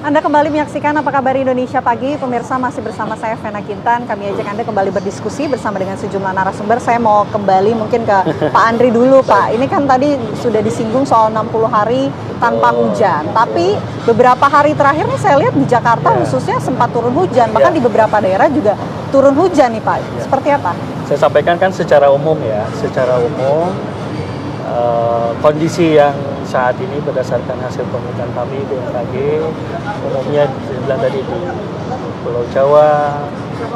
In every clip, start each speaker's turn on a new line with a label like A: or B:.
A: Anda kembali menyaksikan Apa Kabar Indonesia Pagi. Pemirsa, masih bersama saya Vena Kintan. Kami ajak Anda kembali berdiskusi bersama dengan sejumlah narasumber. Saya mau kembali mungkin ke Pak Andri dulu, Pak. Ini kan tadi sudah disinggung soal 60 hari tanpa hujan. Tapi beberapa hari terakhir nih saya lihat di Jakarta khususnya sempat turun hujan. Bahkan di beberapa daerah juga turun hujan nih, Pak. Seperti apa?
B: Saya sampaikan kan secara umum ya. Secara umum kondisi yang saat ini berdasarkan hasil penelitian kami BMKG umumnya dibilang tadi di Pulau Jawa,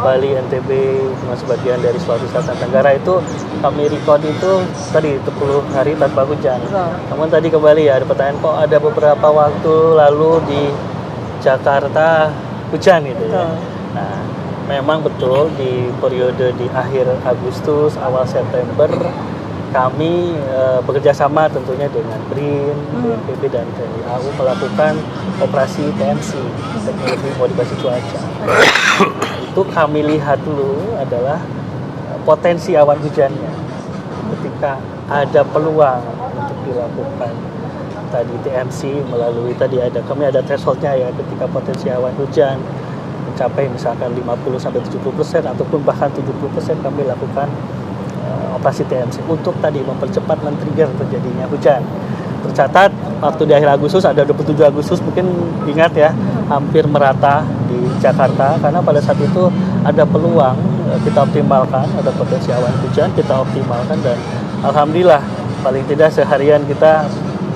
B: Bali, NTB, dengan sebagian dari Sulawesi Selatan Tenggara itu kami record itu tadi 10 hari tanpa hujan. Namun tadi kembali ya ada pertanyaan kok ada beberapa waktu lalu di Jakarta hujan gitu ya. Nah, memang betul di periode di akhir Agustus, awal September kami bekerja sama tentunya dengan BRIN, BNPB dan TNI AU melakukan operasi TMC, teknologi modifikasi cuaca. Itu kami lihat dulu adalah potensi awan hujannya. Ketika ada peluang untuk dilakukan tadi TMC melalui tadi kami ada thresholdnya ya, ketika potensi awan hujan mencapai misalkan 50-70% ataupun bahkan 70% kami lakukan operasi TMC untuk tadi mempercepat men-trigger terjadinya hujan. Tercatat waktu di akhir Agustus ada 27 Agustus mungkin ingat ya, hampir merata di Jakarta karena pada saat itu ada peluang kita optimalkan, ada potensi awan hujan kita optimalkan dan alhamdulillah paling tidak seharian kita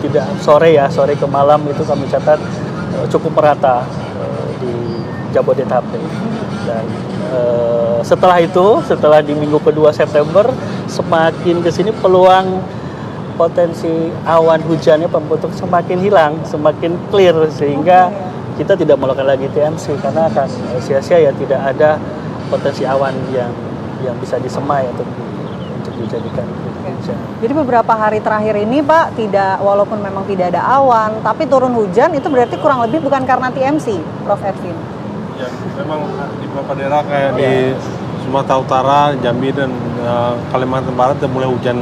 B: tidak sore ke malam itu kami catat cukup merata di Jabodetabek. Dan setelah di minggu kedua September semakin kesini peluang potensi awan hujannya untuk semakin hilang, semakin clear sehingga kita tidak melakukan lagi TMC karena akan sia-sia ya, tidak ada potensi awan yang bisa disemai untuk dijadikan hujan.
A: Jadi beberapa hari terakhir ini Pak walaupun memang tidak ada awan tapi turun hujan itu berarti kurang lebih bukan karena TMC, Prof. Edwin.
C: Ya, memang di beberapa daerah kayak di Sumatera Utara, Jambi dan Kalimantan Barat sudah mulai hujan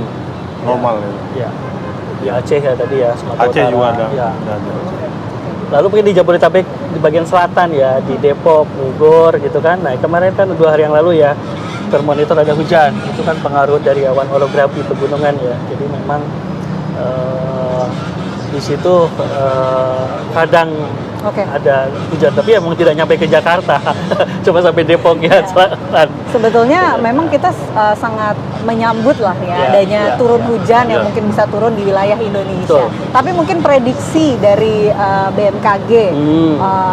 C: normal.
B: Ya. Di Aceh ya tadi ya, Sumatera
C: Aceh
B: Utara.
C: juga ada.
B: Ya. Lalu mungkin di Jabodetabek di bagian selatan ya, di Depok, Bogor gitu kan. Nah kemarin kan 2 hari yang lalu ya termonitor ada hujan. Itu kan pengaruh dari awan orografi pegunungan ya. Jadi memang di situ kadang ada hujan, tapi emang tidak nyampe ke Jakarta, cuma sampai Depok ya selatan.
A: Sebetulnya memang kita sangat menyambut lah ya adanya turun hujan yang mungkin bisa turun di wilayah Indonesia. Tapi mungkin prediksi dari BMKG,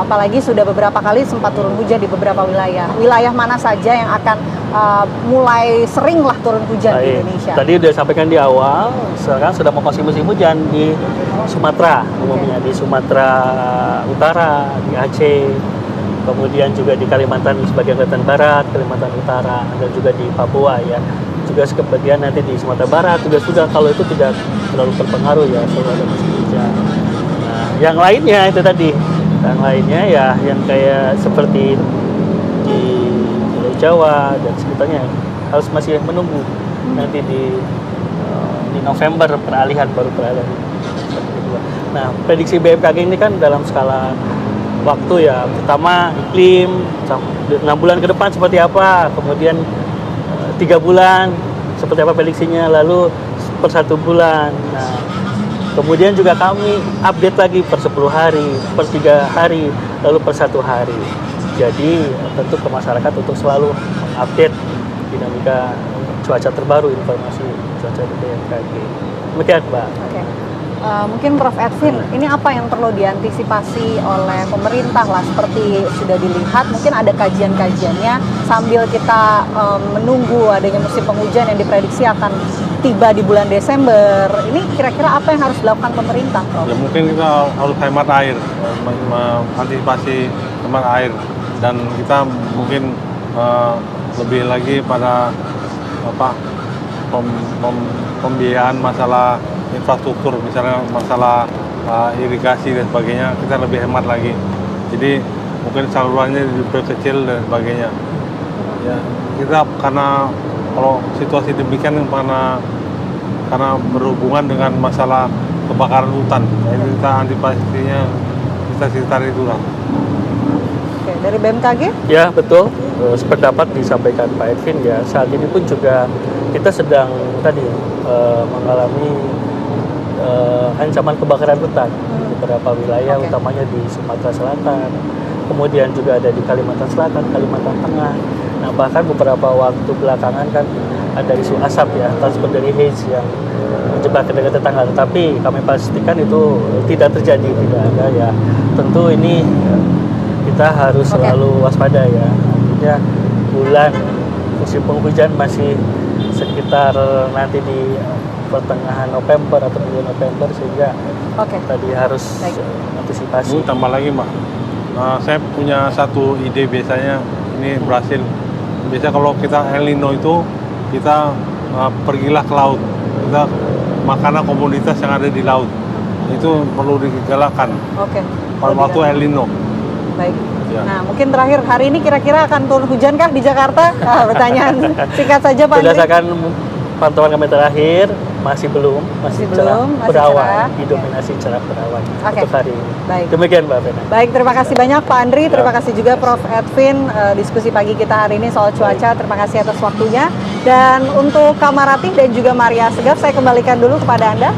A: apalagi sudah beberapa kali sempat turun hujan di beberapa wilayah. Wilayah mana saja yang akan mulai sering lah turun hujan di Indonesia?
B: Tadi udah sampaikan di awal, sekarang sudah mau masuk musim hujan di Sumatera, umumnya di Sumatera Utara, di Aceh, kemudian juga di Kalimantan, sebagian Kalimantan Barat, Kalimantan Utara, dan juga di Papua ya. Juga sebagian nanti di Sumatera Barat juga sudah, kalau itu tidak terlalu berpengaruh ya, selalu ada musim hujan. Nah, yang lainnya itu tadi, yang lainnya ya, yang kayak seperti di Pulau Jawa dan sekitarnya harus masih menunggu nanti di November baru peralihan. Nah, prediksi BMKG ini kan dalam skala waktu ya. Pertama iklim 6 bulan ke depan seperti apa, kemudian 3 bulan seperti apa prediksinya, lalu per 1 bulan. Nah, kemudian juga kami update lagi per 10 hari, per 3 hari, lalu per 1 hari. Jadi tentu ke masyarakat untuk selalu update dinamika cuaca terbaru, informasi cuaca dari BMKG. Demikian, Mbak.
A: Mungkin Prof. Edwin, ini apa yang perlu diantisipasi oleh pemerintah lah, seperti sudah dilihat mungkin ada kajian-kajiannya sambil kita menunggu adanya musim penghujan yang diprediksi akan tiba di bulan Desember. Ini kira-kira apa yang harus dilakukan pemerintah, Prof?
C: Ya mungkin kita harus hemat air, mengantisipasi hemat air, dan kita mungkin lebih lagi pada pembiayaan masalah infrastruktur, misalnya masalah irigasi dan sebagainya, kita lebih hemat lagi. Jadi mungkin salurannya diperkecil dan sebagainya. Ya, kita karena kalau situasi demikian karena berhubungan dengan masalah kebakaran hutan, jadi kita antisipasinya di sekitar itu lah.
A: Oke, dari BMKG?
B: Ya betul, sependapat disampaikan Pak Edwin ya. Saat ini pun juga kita sedang tadi mengalami ancaman kebakaran hutan di beberapa wilayah,
A: Oke.
B: utamanya di Sumatera Selatan, kemudian juga ada di Kalimantan Selatan, Kalimantan Tengah. Nah bahkan beberapa waktu belakangan kan ada isu asap ya, transport dari haze yang menjebak negara tetangga. Tapi kami pastikan itu tidak terjadi, tidak ada ya. Tentu ini kita harus
A: Oke.
B: selalu waspada ya. Artinya bulan musim penghujan masih sekitar nanti di pertengahan November atau bulan November, sehingga
A: Oke.
B: tadi harus
A: Baik.
B: antisipasi.
C: Tambah lagi Mbak, saya punya satu ide biasanya ini berhasil. Biasa kalau kita El Nino itu kita pergilah ke laut, kita makanan komoditas yang ada di laut itu perlu digalakkan
A: Oke.
C: pada waktu El Nino.
A: Baik.
C: Ya.
A: Nah, mungkin terakhir hari ini kira-kira akan turun hujan kah di Jakarta? Pertanyaan singkat saja Pak Andri.
B: Berdasarkan pantauan kami terakhir masih belum, masih cerah
A: belum, masih
B: berawan,
A: cerah.
B: didominasi cerah berawan
A: Oke.
B: untuk hari ini.
A: Baik.
B: Demikian Mbak Vena.
A: Baik, terima kasih banyak Pak Andri, terima
B: Ya.
A: kasih juga Prof. Edwin, diskusi pagi kita hari ini soal cuaca, terima kasih atas waktunya. Dan untuk Kak Marati dan juga Maria Segaf, saya kembalikan dulu kepada Anda.